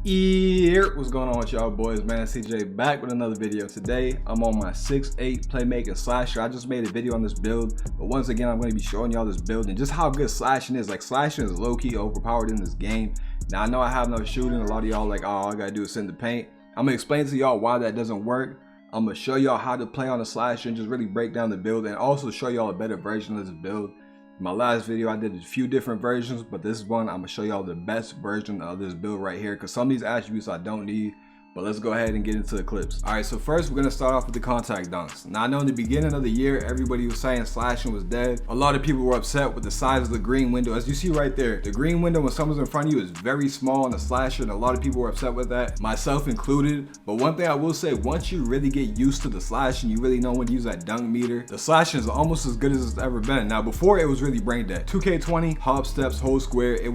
What's going on with y'all boys, man? CJ back with another video. Today I'm on my 6'8 playmaking slasher. I just made a video on this build, but once again I'm going to be showing y'all this build and just how good slashing is. Like, slashing is low-key overpowered in this game. Now I know I have no shooting. A lot of y'all like, oh, all I gotta do is sit in the paint. I'm gonna explain to y'all why that doesn't work. I'm gonna show y'all how to play on a slasher and just really break down the build, and also show y'all a better version of this build. My last video I did a few different versions, but this one I'm gonna show y'all the best version of this build right here, because some of these attributes I don't need. But let's go ahead and get into the clips. All right, so first we're gonna start off with the contact dunks. Now I know in the beginning of the year everybody was saying slashing was dead. A lot of people were upset with the size of the green window. As you see right there, the green window when someone's in front of you is very small on a slasher, and a lot of people were upset with that, myself included. But one thing I will say, once you really get used to the slashing, you really know when to use that dunk meter. The slashing is almost as good as it's ever been. Now before it was really brain dead. 2K20, hop steps, hold square, it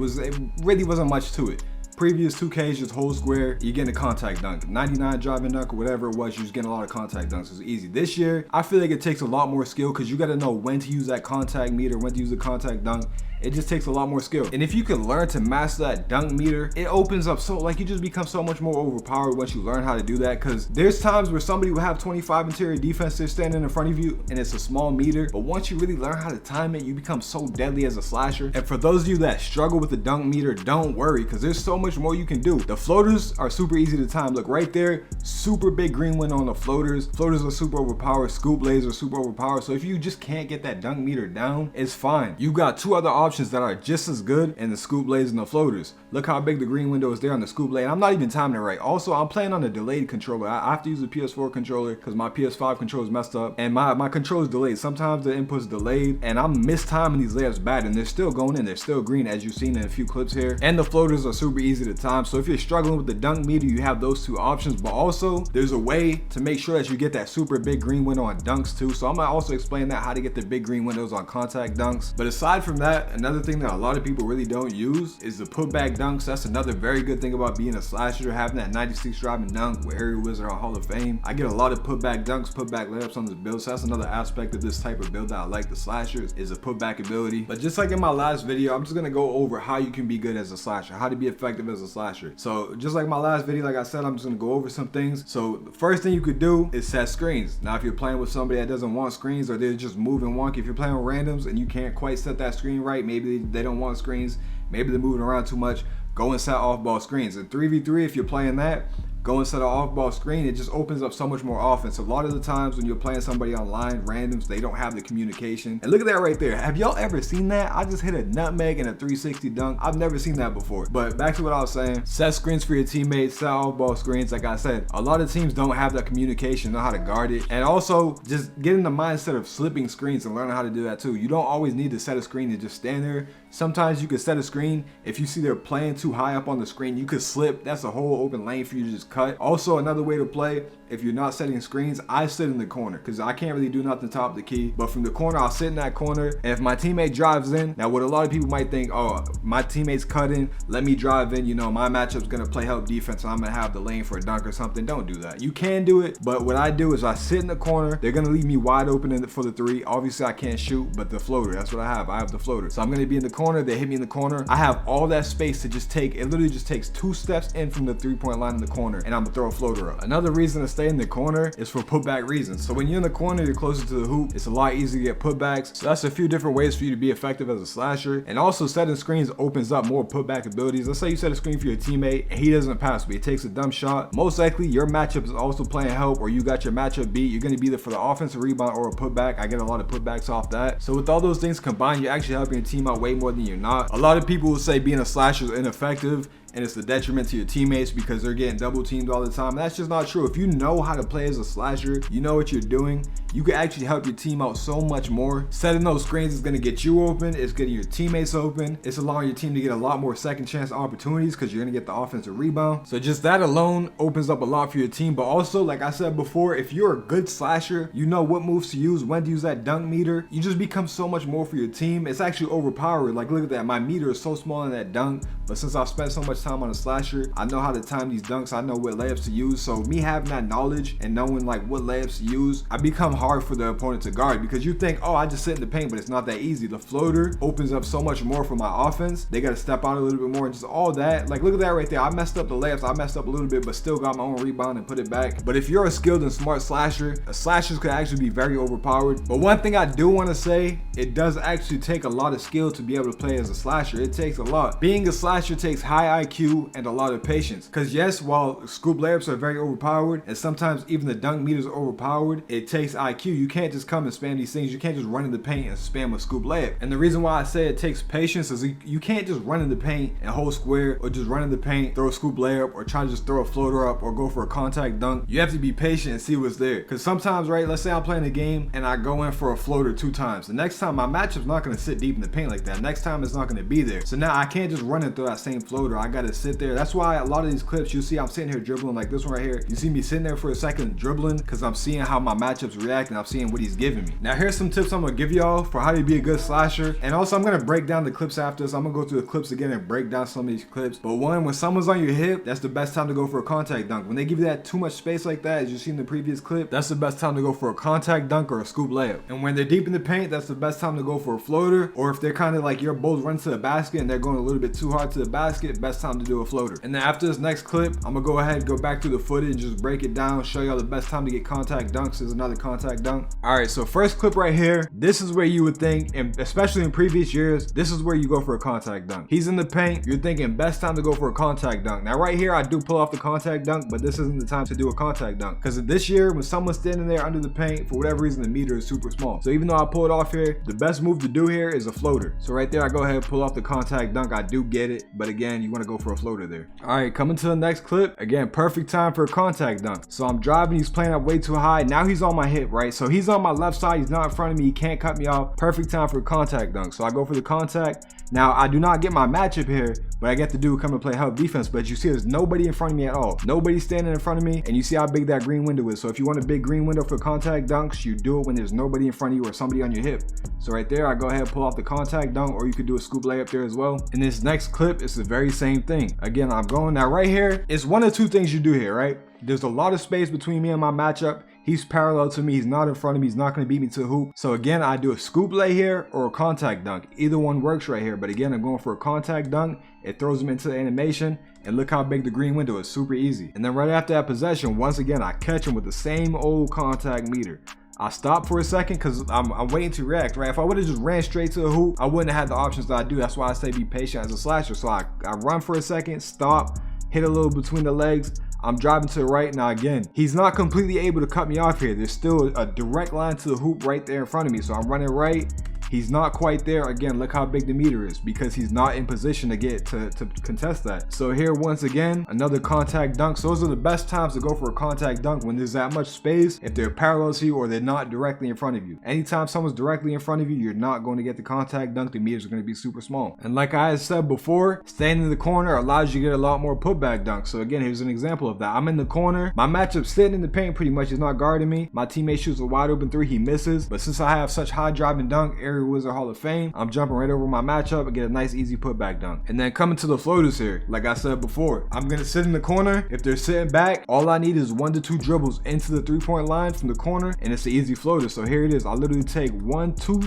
really wasn't much to it. Previous 2Ks, just hold square, you're getting a contact dunk. 99 driving dunk or whatever it was, you're just getting a lot of contact dunks. It's easy. This year, I feel like it takes a lot more skill, because you got to know when to use that contact meter, when to use the contact dunk. It just takes a lot more skill. And if you can learn to master that dunk meter, it opens up so, like, you just become so much more overpowered once you learn how to do that. Because there's times where somebody will have 25 interior defense, they're standing in front of you and it's a small meter, but once you really learn how to time it, you become so deadly as a slasher. And for those of you that struggle with the dunk meter, don't worry, because there's so much more you can do. The floaters are super easy to time. Look right there, super big green window on the floaters. Floaters are super overpowered, scoop lasers are super overpowered. So if you just can't get that dunk meter down, it's fine. You got two other options that are just as good in the scoop blades and the floaters. Look how big the green window is there on the scoop blade. I'm not even timing it right. Also, I'm playing on a delayed controller. I have to use a PS4 controller because my PS5 controller is messed up, and my controller is delayed. Sometimes the input's delayed, and I'm mistiming these layups bad, and they're still going in. They're still green, as you've seen in a few clips here. And the floaters are super easy to time. So if you're struggling with the dunk meter, you have those two options. But also, there's a way to make sure that you get that super big green window on dunks too. So I'm gonna also explain that, how to get the big green windows on contact dunks. But aside from that, another thing that a lot of people really don't use is the putback dunks. That's another very good thing about being a slasher, having that 96 driving dunk with Harry Wizard on Hall of Fame. I get a lot of putback dunks, putback layups on this build, so that's another aspect of this type of build that I like. The slashers is a putback ability. But just like in my last video, I'm just gonna go over how you can be good as a slasher, how to be effective as a slasher. So just like my last video, like I said, I'm just gonna go over some things. So the first thing you could do is set screens. Now if you're playing with somebody that doesn't want screens, or they're just moving wonky, if you're playing with randoms and you can't quite set that screen right, maybe they don't want screens, maybe they're moving around too much, go and set off-ball screens. And 3v3, if you're playing that, go and set an off-ball screen. It just opens up so much more offense. A lot of the times when you're playing somebody online, randoms, they don't have the communication. And look at that right there. Have y'all ever seen that? I just hit a nutmeg and a 360 dunk. I've never seen that before. But back to what I was saying, set screens for your teammates, set off-ball screens. Like I said, a lot of teams don't have that communication, know how to guard it. And also, just get in the mindset of slipping screens and learning how to do that too. You don't always need to set a screen and just stand there. Sometimes you could set a screen. If you see they're playing too high up on the screen, you could slip. That's a whole open lane for you to just cut. Also, another way to play, if you're not setting screens, I sit in the corner, because I can't really do nothing top of the key. But from the corner, I'll sit in that corner, and if my teammate drives in, now what a lot of people might think, oh, my teammate's cutting, let me drive in, you know, my matchup's gonna play help defense, and I'm gonna have the lane for a dunk or something. Don't do that. You can do it, but what I do is I sit in the corner. They're gonna leave me wide open for the three. Obviously, I can't shoot, but the floater, that's what I have. I have the floater. So I'm gonna be in the corner. They hit me in the corner. I have all that space to just take, it literally just takes 2 steps in from the 3-point line in the corner, and I'm gonna throw a floater up. Another reason to stay in the corner is for putback reasons. So when you're in the corner, you're closer to the hoop. It's a lot easier to get putbacks. So that's a few different ways for you to be effective as a slasher. And also, setting screens opens up more putback abilities. Let's say you set a screen for your teammate and he doesn't pass, but he takes a dumb shot. Most likely your matchup is also playing help, or you got your matchup beat. You're gonna be there for the offensive rebound or a putback. I get a lot of putbacks off that. So with all those things combined, you're actually helping your team out way more than you're not. A lot of people will say being a slasher is ineffective, and it's the detriment to your teammates because they're getting double teamed all the time. And that's just not true. If you know how to play as a slasher, you know what you're doing, you can actually help your team out so much more. Setting those screens is gonna get you open, it's getting your teammates open, it's allowing your team to get a lot more second chance opportunities because you're gonna get the offensive rebound. So just that alone opens up a lot for your team. But also, like I said before, if you're a good slasher, you know what moves to use, when to use that dunk meter, you just become so much more for your team. It's actually overpowered. Like, look at that, my meter is so small in that dunk, but since I've spent so much time on a slasher, I know how to time these dunks, I know what layups to use. So me having that knowledge and knowing like what layups to use, I become hard for the opponent to guard, because you think, oh, I just sit in the paint, but it's not that easy. The floater opens up so much more for my offense. They got to step out a little bit more and just all that. Like, look at that right there. I messed up the layups. I messed up a little bit, but still got my own rebound and put it back. But if you're a skilled and smart slasher, slashers could actually be very overpowered. But one thing I do want to say, it does actually take a lot of skill to be able to play as a slasher. It takes a lot. Being a slasher takes high IQ and a lot of patience. Because yes, while scoop layups are very overpowered, and sometimes even the dunk meters are overpowered, it takes IQ. You can't just come and spam these things. You can't just run in the paint and spam a scoop layup. And the reason why I say it takes patience is you can't just run in the paint and hold square, or just run in the paint, throw a scoop layup, or try to just throw a floater up, or go for a contact dunk. You have to be patient and see what's there. Because sometimes, right, let's say I'm playing a game and I go in for a floater 2 times. The next time, my matchup's not going to sit deep in the paint like that. Next time, it's not going to be there. So now I can't just run and throw that same floater. I got to sit there. That's why a lot of these clips, you see I'm sitting here dribbling like this one right here. You see me sitting there for a second dribbling, because I'm seeing how my matchups react and I'm seeing what he's giving me. Now here's some tips I'm going to give y'all for how to be a good slasher. And also I'm going to break down the clips after this. I'm going to go through the clips again and break down some of these clips. But one, when someone's on your hip, that's the best time to go for a contact dunk. When they give you that too much space like that, as you see in the previous clip, that's the best time to go for a contact dunk or a scoop layup. And when they're deep in the paint, that's the best time to go for a floater. Or if they're kind of like you're both running to the basket and they're going a little bit too hard to the basket, best time to do a floater. And then after this next clip, I'm gonna go ahead and go back through the footage and just break it down, show y'all the best time to get contact dunks. Is another contact dunk. All right, so first clip right here, this is where you would think, and especially in previous years, this is where you go for a contact dunk. He's in the paint, you're thinking best time to go for a contact dunk. Now right here, I do pull off the contact dunk, but this isn't the time to do a contact dunk, because this year, when someone's standing there under the paint, for whatever reason, the meter is super small. So even though I pull it off here, the best move to do here is a floater. So right there, I go ahead and pull off the contact dunk. I do get it, but again, you want to go for a floater there. All right, coming to the next clip. Again, perfect time for a contact dunk. So I'm driving, he's playing up way too high. Now he's on my hip, right? So he's on my left side, he's not in front of me, he can't cut me off. Perfect time for a contact dunk. So I go for the contact. Now I do not get my matchup here, but I get the dude come and play help defense. But you see there's nobody in front of me at all. Nobody's standing in front of me, and you see how big that green window is. So if you want a big green window for contact dunks, you do it when there's nobody in front of you or somebody on your hip. So right there, I go ahead and pull off the contact dunk, or you could do a scoop layup there as well. In this next clip, it's the very same thing. Again, I'm going now right here. It's one of two things you do here, right? There's a lot of space between me and my matchup. He's parallel to me, he's not in front of me, he's not going to beat me to the hoop. So again, I do a scoop lay here or a contact dunk. Either one works right here, but again, I'm going for a contact dunk. It throws him into the animation, and look how big the green window is, super easy. And then right after that possession, once again, I catch him with the same old contact meter. I stop for a second because I'm waiting to react, right? If I would have just ran straight to the hoop, I wouldn't have had the options that I do. That's why I say be patient as a slasher. So I run for a second, stop, hit a little between the legs. I'm driving to the right. Now again, he's not completely able to cut me off here. There's still a direct line to the hoop right there in front of me. So I'm running right. He's not quite there. Again, look how big the meter is because he's not in position to get to contest that. So here, once again, another contact dunk. So those are the best times to go for a contact dunk, when there's that much space, if they're parallel to you or they're not directly in front of you. Anytime someone's directly in front of you, you're not going to get the contact dunk. The meters are going to be super small. And like I had said before, standing in the corner allows you to get a lot more putback dunks. So again, here's an example of that. I'm in the corner. My matchup's sitting in the paint pretty much. He's not guarding me. My teammate shoots a wide open three. He misses. But since I have such high driving dunk, Wizard Hall of Fame, I'm jumping right over my matchup and get a nice easy putback dunk. And then coming to the floaters here, like I said before, I'm gonna sit in the corner. If they're sitting back, all I need is 1 to 2 dribbles into the 3-point line from the corner, and it's an easy floater. So here it is. I literally take 1, 2,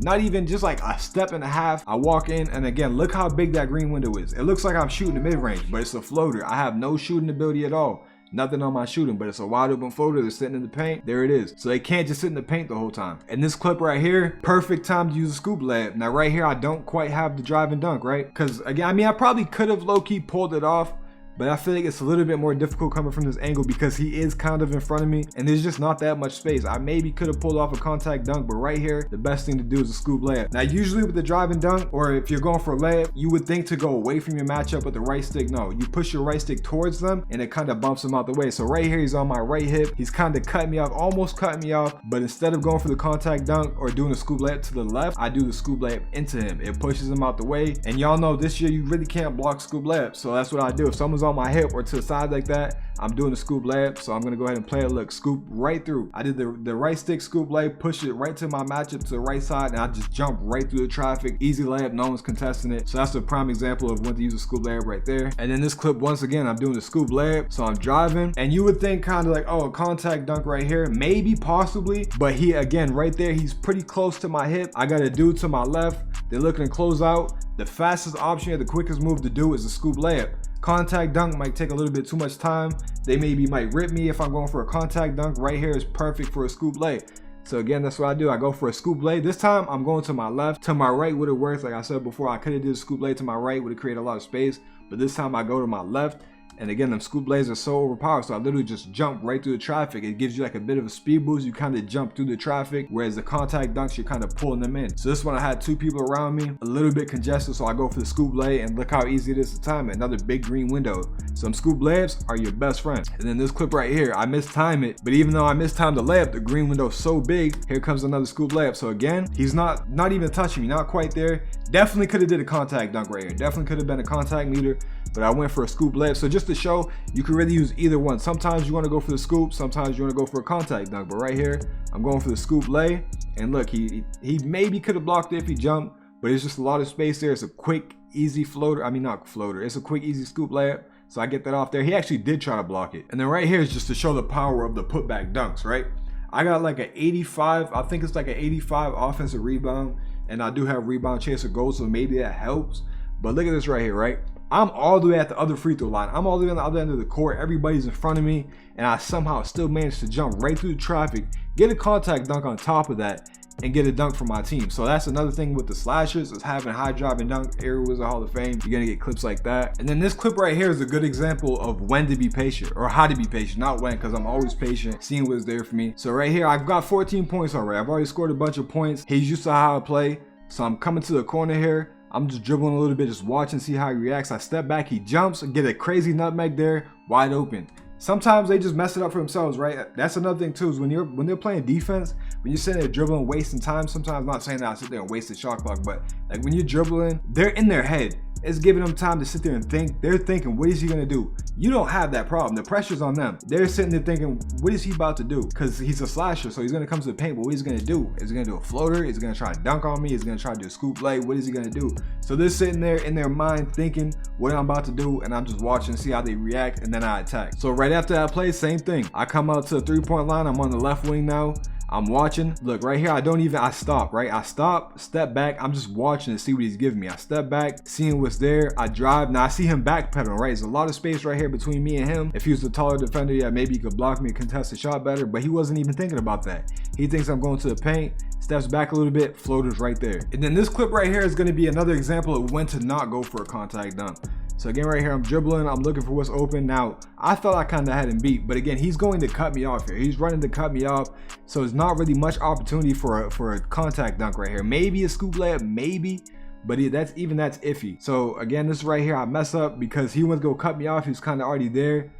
not even just like a step and a half. I walk in, and again, look how big that green window is. It looks like I'm shooting the mid-range, but it's a floater. I have no shooting ability at all. Nothing on my shooting, but it's a wide open floater that's sitting in the paint. There it is. So they can't just sit in the paint the whole time. And this clip right here, perfect time to use a scoop layup. Now right here, I don't quite have the drive and dunk, right? Because again, I mean, I probably could have low-key pulled it off, but I feel like it's a little bit more difficult coming from this angle because he is kind of in front of me and there's just not that much space. I maybe could have pulled off a contact dunk, but right here, the best thing to do is a scoop layup. Now, usually with the drive and dunk, or if you're going for a layup, you would think to go away from your matchup with the right stick. No, you push your right stick towards them and it kind of bumps them out the way. So right here, he's on my right hip. He's kind of cutting me off, almost cutting me off, but instead of going for the contact dunk or doing a scoop layup to the left, I do the scoop layup into him. It pushes him out the way. And y'all know this year, you really can't block scoop layups. So that's what I do. If someone's on my hip or to the side like that, I'm doing the scoop layup. So I'm gonna go ahead and play it. Look, scoop right through. I did the right stick scoop layup, push it right to my matchup to the right side, and I just jump right through the traffic. Easy layup, no one's contesting it. So that's a prime example of when to use a scoop layup right there. And then this clip, once again, I'm doing the scoop layup. So I'm driving, and you would think kind of like, oh, a contact dunk right here, maybe, possibly, but he, again, right there, he's pretty close to my hip. I got a dude to my left. They're looking to close out. The fastest option here, the quickest move to do is a scoop layup. Contact dunk might take a little bit too much time. They maybe might rip me if I'm going for a contact dunk. Right here is perfect for a scoop lay. So again, that's what I do. I go for a scoop lay. This time I'm going to my left. To my right would have worked. Like I said before, I could have did a scoop lay to my right, would have created a lot of space. But this time I go to my left. And again, them scoop lays are so overpowered, so I literally just jump right through the traffic. It gives you like a bit of a speed boost. You kind of jump through the traffic, whereas the contact dunks, you're kind of pulling them in. So this one, I had two people around me, a little bit congested, so I go for the scoop lay, and look how easy it is to time it. Another big green window. Some scoop layups are your best friend. And then this clip right here, I mistime it, but even though I mistimed the layup, the green window is so big. Here comes another scoop layup. So again, he's not even touching me, not quite there. Definitely could have did a contact dunk right here. Definitely could have been a contact meter, but I went for a scoop layup. So just to show, you can really use either one. Sometimes you want to go for the scoop, sometimes you want to go for a contact dunk, but right here, I'm going for the scoop lay. And look, he maybe could have blocked it if he jumped, but it's just a lot of space there. It's a quick, easy floater. I mean, not floater. It's a quick, easy scoop layup. So I get that off there. He actually did try to block it. And then right here is just to show the power of the putback dunks, right? I got like an 85, I think it's like an 85 offensive rebound, and I do have rebound chaser goals, so maybe that helps. But look at this right here, right? I'm all the way at the other free throw line. I'm all the way on the other end of the court. Everybody's in front of me, and I somehow still managed to jump right through the traffic, get a contact dunk on top of that, and get a dunk for my team. So that's another thing with the slashers, is having high drive and dunk. Air Wizard Hall of Fame, you're gonna get clips like that. And then this clip right here is a good example of when to be patient, or how to be patient, not when, because I'm always patient, seeing what's there for me. So right here, I've got 14 points already. I've already scored a bunch of points. He's used to how I play. So I'm coming to the corner here. I'm just dribbling a little bit, just watching, see how he reacts. I step back, he jumps, get a crazy nutmeg there, wide open. Sometimes they just mess it up for themselves, right? That's another thing too, is when they're playing defense, when you're sitting there dribbling, wasting time, sometimes, I'm not saying that I sit there and waste the shot clock, but like when you're dribbling, they're in their head. It's giving them time to sit there and think. They're thinking, what is he gonna do? You don't have that problem. The pressure's on them. They're sitting there thinking, what is he about to do? Because he's a slasher, so he's gonna come to the paint, but what is he gonna do? Is he gonna do a floater? Is he gonna try to dunk on me? Is he gonna try to do a scoop lay? What is he gonna do? So they're sitting there in their mind thinking what I'm about to do, and I'm just watching, see how they react, and then I attack. So right after that play, same thing. I come out to the three-point line. I'm on the left wing now. I'm watching. Look right here, I stop, right? I stop, step back. I'm just watching to see what he's giving me. I step back, seeing what's there. I drive. Now I see him backpedaling, right? There's a lot of space right here between me and him. If he was a taller defender, yeah, maybe he could block me and contest the shot better, but he wasn't even thinking about that. He thinks I'm going to the paint, steps back a little bit, floaters right there. And then this clip right here is going to be another example of when to not go for a contact dunk. So again, right here, I'm dribbling, I'm looking for what's open. Now, I thought I kind of had him beat, but again, he's going to cut me off here. He's running to cut me off, so it's not really much opportunity for a contact dunk right here. Maybe a scoop layup, maybe, but that's iffy. So again, this right here, I mess up because he went to go cut me off. He was kind of already there.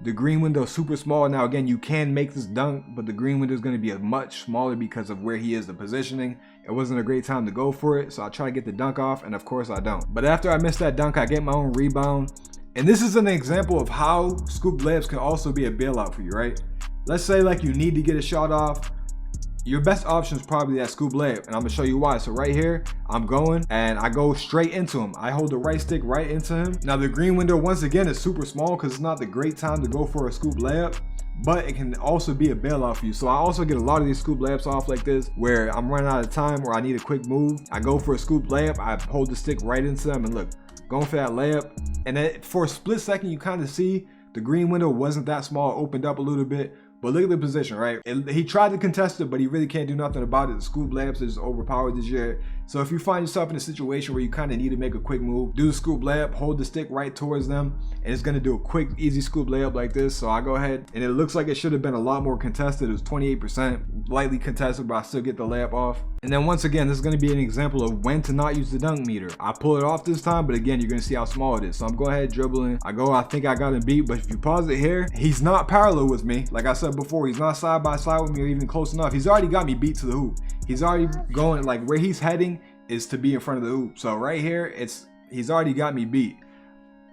The green window is super small. Now again, you can make this dunk, but the green window is going to be a much smaller because of where he is, the positioning. It wasn't a great time to go for it, so I try to get the dunk off, and of course I don't. But after I miss that dunk, I get my own rebound. And this is an example of how scoop layups can also be a bailout for you, right? Let's say like you need to get a shot off. Your best option is probably that scoop layup, and I'm gonna show you why. So right here, I'm going and I go straight into him. I hold the right stick right into him. Now the green window, once again, is super small because it's not the great time to go for a scoop layup, but it can also be a bailout for you. So I also get a lot of these scoop layups off like this, where I'm running out of time or I need a quick move. I go for a scoop layup, I hold the stick right into them, and look, going for that layup. And then for a split second, you kind of see the green window wasn't that small, it opened up a little bit. But look at the position, right? He tried to contest it, but he really can't do nothing about it. The scoop layups is overpowered this year. So if you find yourself in a situation where you kind of need to make a quick move, do the scoop layup, hold the stick right towards them, and it's going to do a quick, easy scoop layup like this. So I go ahead, and it looks like it should have been a lot more contested. It was 28%, lightly contested, but I still get the layup off. And then once again, this is going to be an example of when to not use the dunk meter. I pull it off this time, but again, you're going to see how small it is. So I'm going ahead dribbling. I think I got him beat, but if you pause it here, he's not parallel with me. Like I said before, he's not side by side with me or even close enough. He's already got me beat to the hoop. He's already going, like where he's heading is to be in front of the hoop. So right here, he's already got me beat.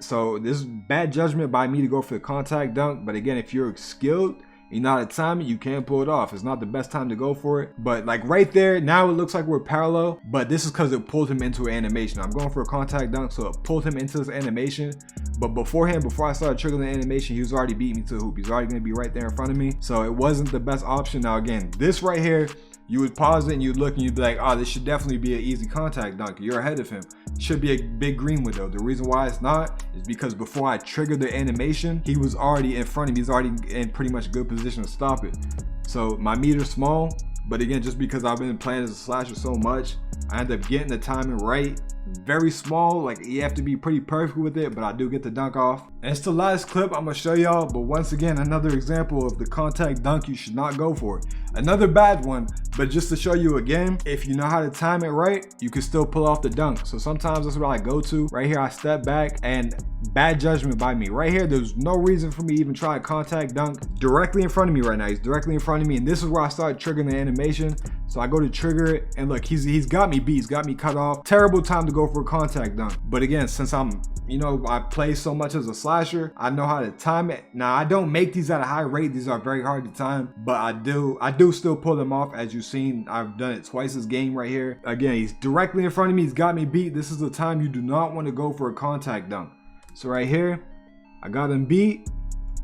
So this is bad judgment by me to go for the contact dunk. But again, if you're skilled, you know how to time it, you can pull it off. It's not the best time to go for it. But like right there, now it looks like we're parallel, but this is because it pulled him into an animation. I'm going for a contact dunk, so it pulled him into this animation. But beforehand, before I started triggering the animation, he was already beating me to the hoop. He's already gonna be right there in front of me. So it wasn't the best option. Now again, this right here, you would pause it and you'd look and you'd be like, oh, this should definitely be an easy contact dunk. You're ahead of him. Should be a big green window. The reason why it's not is because before I triggered the animation, he was already in front of me. He's already in pretty much good position to stop it. So my meter's small, but again, just because I've been playing as a slasher so much, I end up getting the timing right. Very small, like you have to be pretty perfect with it, but I do get the dunk off. And it's the last clip I'm gonna show y'all, but once again, another example of the contact dunk you should not go for. Another bad one, but just to show you again, if you know how to time it right, you can still pull off the dunk. So sometimes that's what I go to. Right here, I step back, and bad judgment by me. Right here, there's no reason for me to even try a contact dunk directly in front of me right now. He's directly in front of me, and this is where I start triggering the animation. So I go to trigger it, and look, he's got me beat, he's got me cut off. Terrible time to go for a contact dunk. But again, since I'm, you know, I play so much as a slasher, I know how to time it. Now I don't make these at a high rate, these are very hard to time, but I do still pull them off. As you've seen, I've done it twice this game right here. Again, he's directly in front of me, he's got me beat. This is the time you do not want to go for a contact dunk. So right here, I got him beat,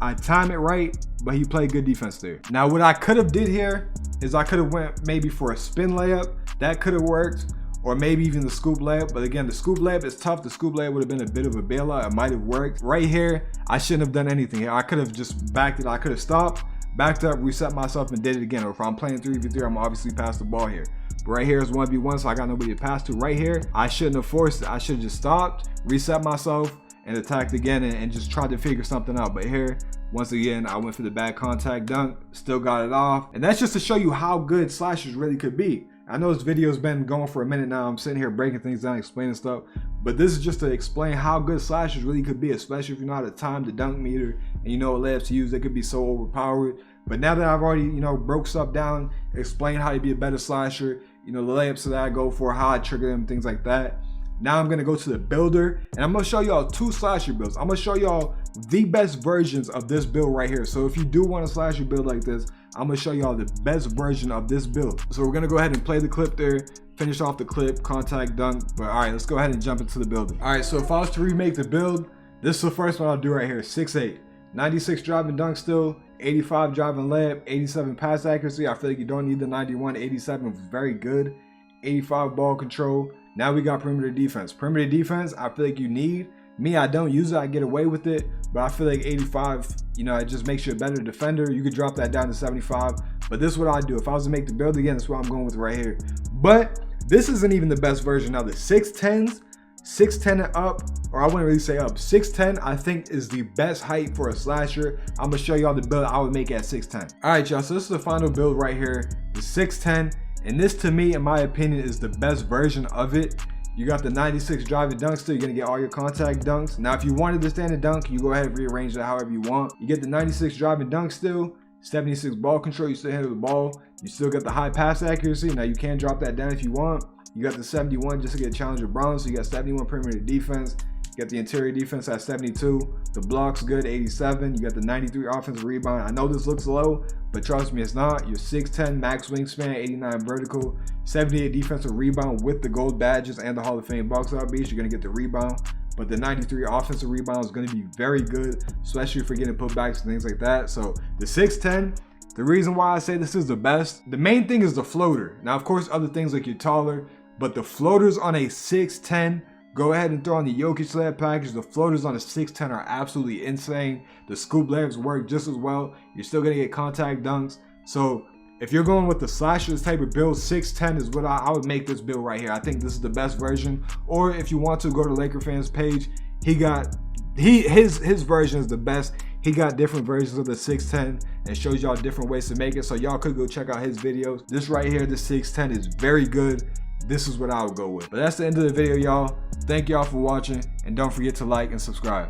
I time it right, but he played good defense there. Now what I could have did here is I could have went maybe for a spin layup, that could have worked, or maybe even the scoop layup. But again, the scoop layup is tough. The scoop layup would have been a bit of a bailout. It might have worked. Right here, I shouldn't have done anything here. I could have just backed it. I could have stopped, backed up, reset myself, and did it again. Or if I'm playing 3v3, I'm obviously pass the ball here. But right here is 1v1, so I got nobody to pass to. Right here, I shouldn't have forced it. I should have just stopped, reset myself, and attacked again and just tried to figure something out. But here, once again, I went for the bad contact dunk, still got it off. And that's just to show you how good slashers really could be. I know this video's been going for a minute now. I'm sitting here breaking things down, explaining stuff, but this is just to explain how good slashers really could be, especially if you know how to time the dunk meter and you know what layups to use. They could be so overpowered. But now that I've already, you know, broke stuff down, explained how to be a better slasher, you know, the layups that I go for, how I trigger them, things like that. Now I'm gonna go to the builder, and I'm gonna show y'all two slasher builds. I'm gonna show y'all the best versions of this build right here. So if you do want a slasher build like this, I'm gonna show y'all the best version of this build. So we're gonna go ahead and play the clip there, finish off the clip, contact dunk. But all right, let's go ahead and jump into the building. All right, so if I was to remake the build, this is the first one I'll do right here. 6'8", 96 driving dunk still, 85 driving layup, 87 pass accuracy. I feel like you don't need the 91. 87 was very good. 85 ball control. Now we got perimeter defense. Perimeter defense, I feel like you need. Me, I don't use it, I get away with it, but I feel like 85, you know, it just makes you a better defender. You could drop that down to 75, but this is what I do. If I was to make the build again, that's what I'm going with right here. But this isn't even the best version of the 6'10s, 6'10 and up, or I wouldn't really say up. 6'10 I think is the best height for a slasher. I'm gonna show y'all the build I would make at 6'10. All right, y'all, so this is the final build right here, the 6'10. And this, to me, in my opinion, is the best version of it. You got the 96 driving dunk still. You're gonna get all your contact dunks. Now, if you wanted to stand a dunk, you go ahead and rearrange that however you want. You get the 96 driving dunk still, 76 ball control. You still handle the ball. You still get the high pass accuracy. Now, you can drop that down if you want. You got the 71 just to get challenger bronze. So you got 71 perimeter defense. You got the interior defense at 72. The blocks good, 87. You got the 93 offensive rebound. I know this looks low, but trust me, it's not. You're 6'10", max wingspan, 89 vertical, 78 defensive rebound with the gold badges and the Hall of Fame box out beats. You're gonna get the rebound, but the 93 offensive rebound is gonna be very good, especially for getting putbacks and things like that. So the 6'10", the reason why I say this is the best, the main thing is the floater. Now, of course, other things like you're taller, but the floaters on a 6'10", go ahead and throw on the Jokic layup package. The floaters on the 6'10 are absolutely insane. The scoop layups work just as well. You're still gonna get contact dunks. So if you're going with the slashers type of build, 6'10 is what I would make this build right here. I think this is the best version. Or if you want to go to Laker fans page, his version is the best. He got different versions of the 6'10 and shows y'all different ways to make it. So y'all could go check out his videos. This right here, the 6'10 is very good. This is what I would go with. But that's the end of the video, y'all. Thank y'all for watching, and don't forget to like and subscribe.